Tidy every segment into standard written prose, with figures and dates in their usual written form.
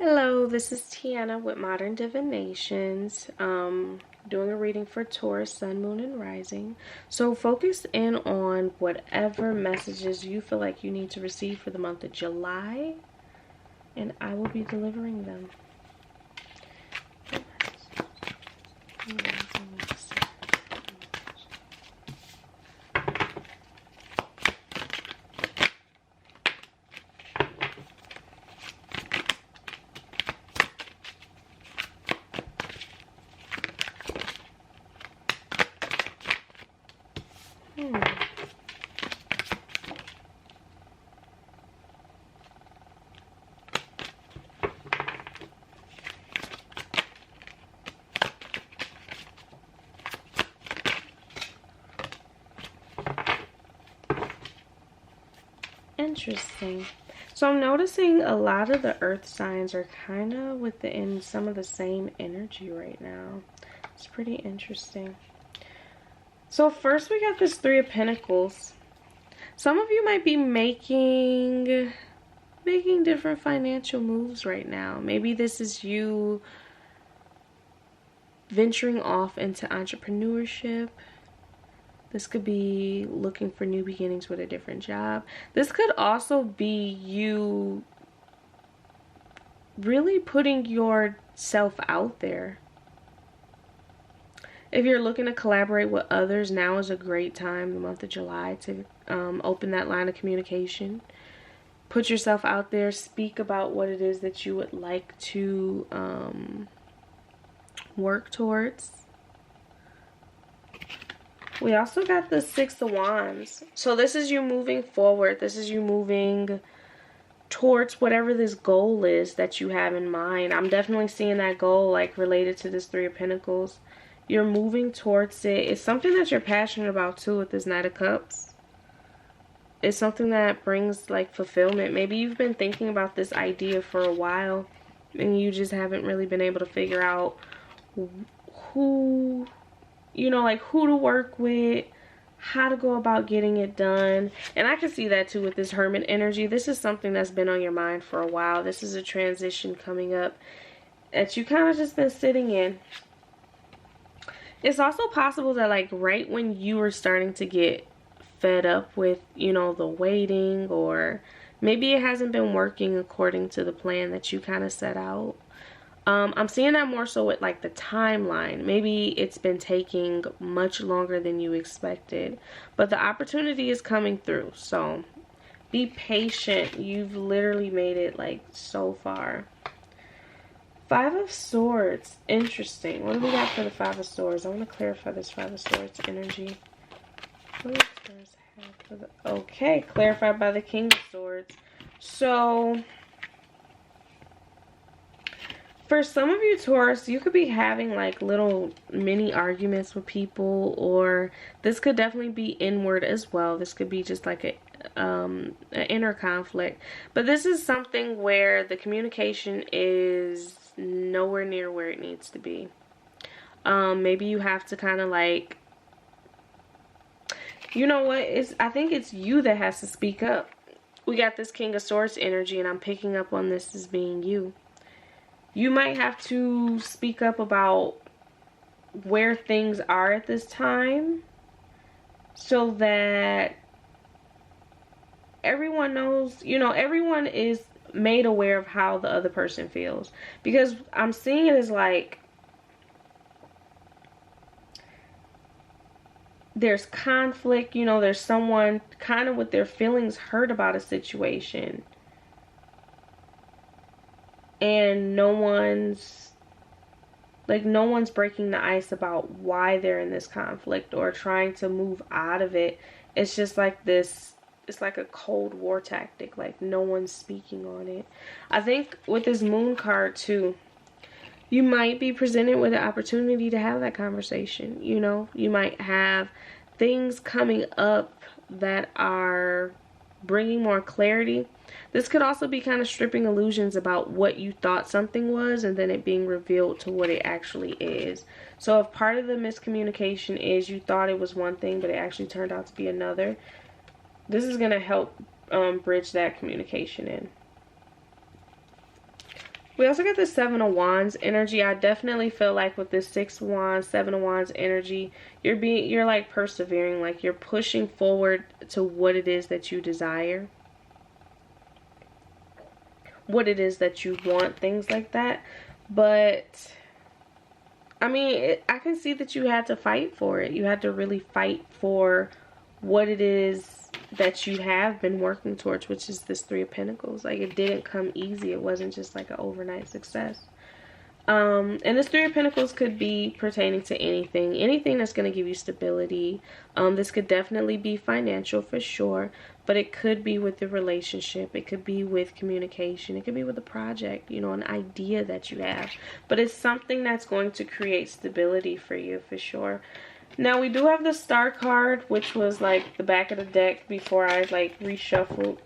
Hello, this is Tiana with Modern Divinations. Doing a reading for Taurus, Sun, Moon, and Rising. So focus in on whatever messages you feel like you need to receive for the month of July, and I will be delivering them. Interesting. So I'm noticing a lot of the earth signs are kind of within some of the same energy right now. It's pretty interesting. So first we got this Three of Pentacles. Some of you might be making different financial moves right now. Maybe this is you venturing off into entrepreneurship. This could be looking for new beginnings with a different job. This could also be you really putting yourself out there. If you're looking to collaborate with others, now is a great time, the month of July, to open that line of communication. Put yourself out there. Speak about what it is that you would like to work towards. We also got the Six of Wands. So this is you moving forward. This is you moving towards whatever this goal is that you have in mind. I'm definitely seeing that goal like related to this Three of Pentacles. You're moving towards it. It's something that you're passionate about too with this Knight of Cups. It's something that brings like fulfillment. Maybe you've been thinking about this idea for a while and you just haven't really been able to figure out who, you know, like who to work with, how to go about getting it done. And I can see that too with this Hermit energy. This is something that's been on your mind for a while. This is a transition coming up that you kind of just been sitting in. It's also possible that like right when you were starting to get fed up with, you know, the waiting, or maybe it hasn't been working according to the plan that you kind of set out. I'm seeing that more so with like the timeline. Maybe it's been taking much longer than you expected, but the opportunity is coming through. So be patient. You've literally made it like so far. Five of Swords. Interesting. What do we got for the Five of Swords? I want to clarify this Five of Swords energy. What does Taurus have for the... Okay, clarified by the King of Swords. So for some of you Taurus, you could be having like little mini arguments with people, or this could definitely be inward as well. This could be just like an inner conflict. But this is something where the communication is nowhere near where it needs to be. Maybe you have to kind of like, you know what, I think it's you that has to speak up. We got this King of Swords energy, and I'm picking up on this as being you. You might have to speak up about where things are at this time so that everyone knows, you know, everyone is made aware of how the other person feels. Because I'm seeing it as like there's conflict, you know, there's someone kind of with their feelings hurt about a situation. And no one's breaking the ice about why they're in this conflict or trying to move out of it. It's just like this, it's like a Cold War tactic. Like no one's speaking on it. I think with this Moon card too, you might be presented with an opportunity to have that conversation. You know, you might have things coming up that are bringing more clarity. This could also be kind of stripping illusions about what you thought something was and then it being revealed to what it actually is. So if part of the miscommunication is you thought it was one thing but it actually turned out to be another, this is going to help bridge that communication in. We also got the Seven of Wands energy. I definitely feel like with this Six of Wands, Seven of Wands energy, you're like persevering, like you're pushing forward to what it is that you desire, what it is that you want, things like that. But I mean, I can see that you had to fight for it. You had to really fight for what it is that you have been working towards, which is this Three of Pentacles. Like, it didn't come easy. It wasn't just like an overnight success. And this Three of Pentacles could be pertaining to anything that's going to give you stability. This could definitely be financial for sure, but it could be with the relationship. It could be with communication. It could be with a project, you know, an idea that you have. But it's something that's going to create stability for you for sure. Now, we do have the Star card, which was like the back of the deck before I like reshuffled.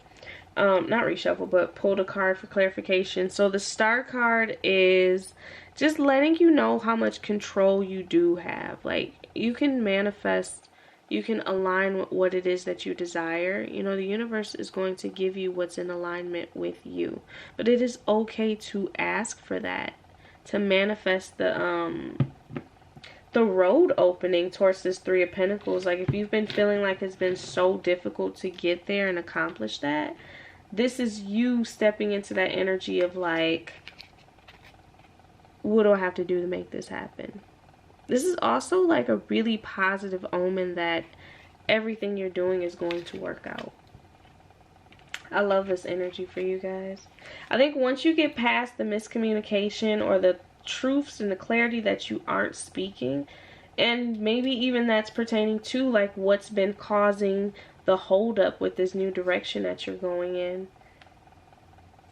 Not reshuffle, but pulled a card for clarification. So the Star card is just letting you know how much control you do have. Like, you can manifest, you can align with what it is that you desire. You know, the universe is going to give you what's in alignment with you. But it is okay to ask for that, to manifest the road opening towards this Three of Pentacles. Like, if you've been feeling like it's been so difficult to get there and accomplish that, this is you stepping into that energy of like, what do I have to do to make this happen? This is also like a really positive omen that everything you're doing is going to work out. I love this energy for you guys. I think once you get past the miscommunication or the truths and the clarity that you aren't speaking, and maybe even that's pertaining to like what's been causing the holdup with this new direction that you're going in,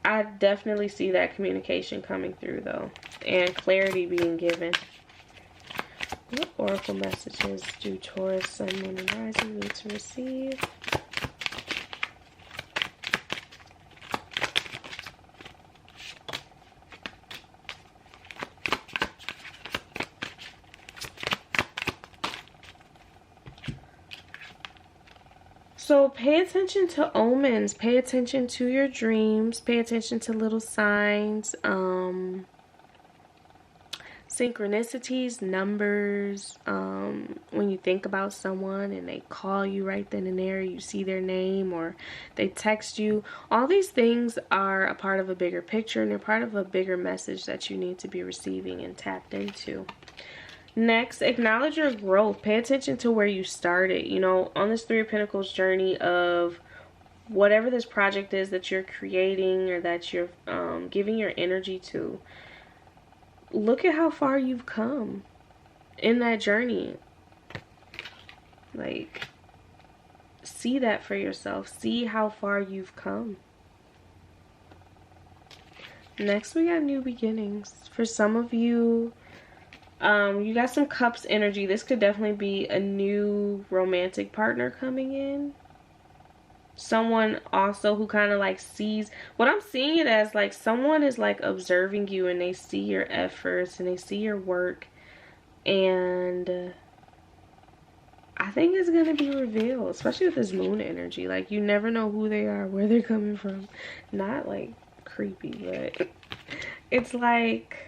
I definitely see that communication coming through though, and clarity being given. What oracle messages do Taurus, Sun, Moon, and Rising need to receive? So pay attention to omens, pay attention to your dreams, pay attention to little signs, synchronicities, numbers, when you think about someone and they call you right then and there, you see their name or they text you. All these things are a part of a bigger picture, and they're part of a bigger message that you need to be receiving and tapped into. Next, acknowledge your growth. Pay attention to where you started. You know, on this Three of Pentacles journey of whatever this project is that you're creating or that you're giving your energy to, look at how far you've come in that journey. Like, see that for yourself. See how far you've come. Next, we got new beginnings. For some of you, you got some Cups energy. This could definitely be a new romantic partner coming in. Someone also who kind of like sees, what I'm seeing it as, like someone is like observing you and they see your efforts and they see your work, and I think it's going to be revealed, especially with this moon energy. Like, you never know who they are, where they're coming from. Not like creepy, but it's like,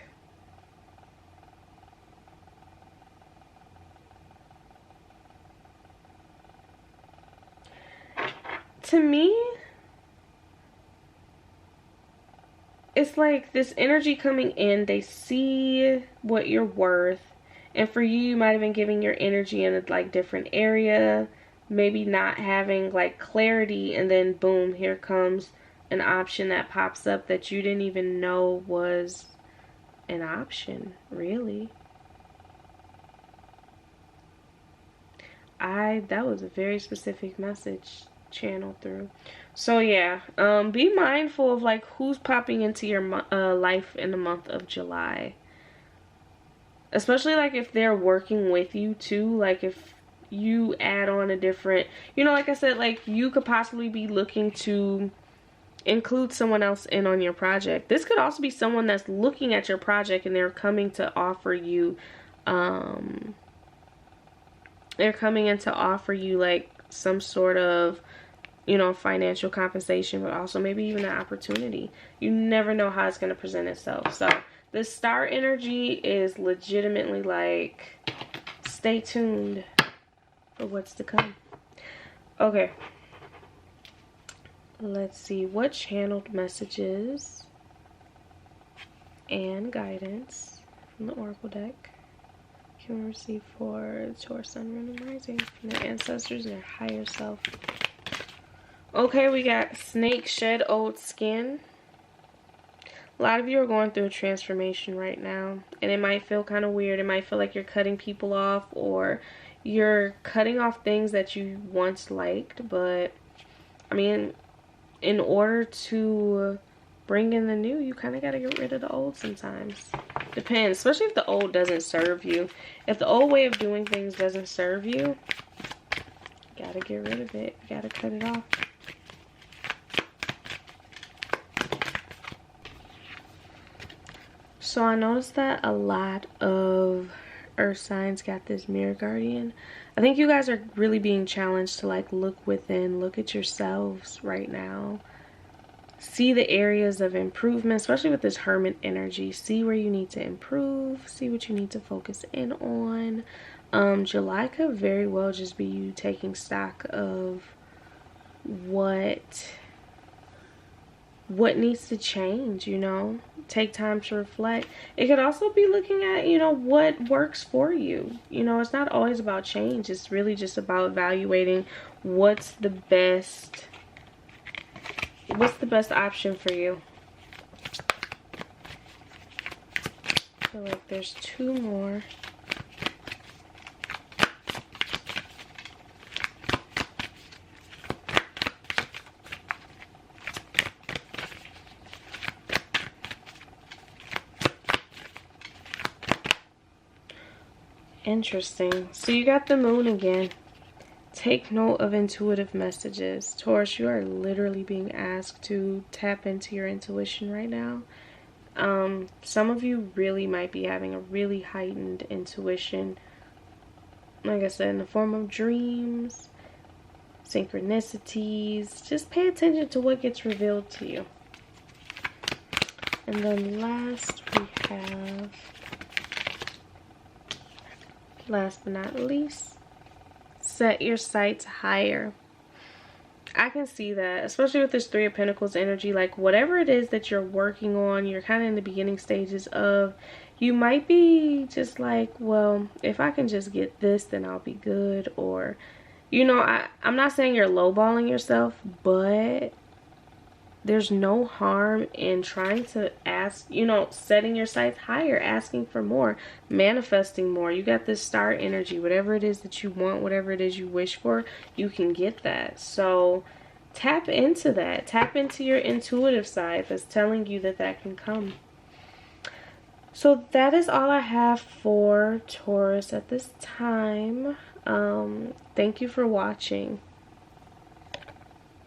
to me, it's like this energy coming in, they see what you're worth, and for you, you might have been giving your energy in a like different area, maybe not having like clarity, and then boom, here comes an option that pops up that you didn't even know was an option, really. That was a very specific message channel through. So yeah, be mindful of like who's popping into your life in the month of July, especially like if they're working with you too. Like, if you add on a different, you know, like I said, like you could possibly be looking to include someone else in on your project. This could also be someone that's looking at your project and they're coming to offer you like some sort of you know, financial compensation, but also maybe even an opportunity. You never know how it's going to present itself. So the star energy is legitimately like, stay tuned for what's to come. Okay. Let's see what channeled messages and guidance from the Oracle deck can we receive for Taurus, Sun, Moon, and Rising from their ancestors and their higher self. Okay, we got Snake Shed Old Skin. A lot of you are going through a transformation right now, and it might feel kind of weird. It might feel like you're cutting people off, or you're cutting off things that you once liked. But I mean, in order to bring in the new, you kind of got to get rid of the old sometimes. Depends, especially if the old doesn't serve you. If the old way of doing things doesn't serve you, you got to get rid of it. You got to cut it off. So I noticed that a lot of earth signs got this mirror guardian. I think you guys are really being challenged to like look within, look at yourselves right now. See the areas of improvement, especially with this hermit energy. See where you need to improve, see what you need to focus in on. July could very well just be you taking stock of what needs to change, you know. Take time to reflect. It could also be looking at, you know, what works for you. You know, it's not always about change. It's really just about evaluating what's the best option for you. I feel like there's two more. Interesting. So you got the moon again. Take note of intuitive messages. Taurus, you are literally being asked to tap into your intuition right now. Some of you really might be having a really heightened intuition. Like I said, in the form of dreams, synchronicities. Just pay attention to what gets revealed to you. And then last we have, last but not least, set your sights higher. I can see that, especially with this Three of Pentacles energy. Like whatever it is that you're working on, you're kind of in the beginning stages of, you might be just like, well, if I can just get this, then I'll be good. Or, you know, I'm not saying you're lowballing yourself, but there's no harm in trying to ask, you know, setting your sights higher, asking for more, manifesting more. You got this star energy. Whatever it is that you want, whatever it is you wish for, you can get that. So tap into that. Tap into your intuitive side that's telling you that that can come. So that is all I have for Taurus at this time. Thank you for watching.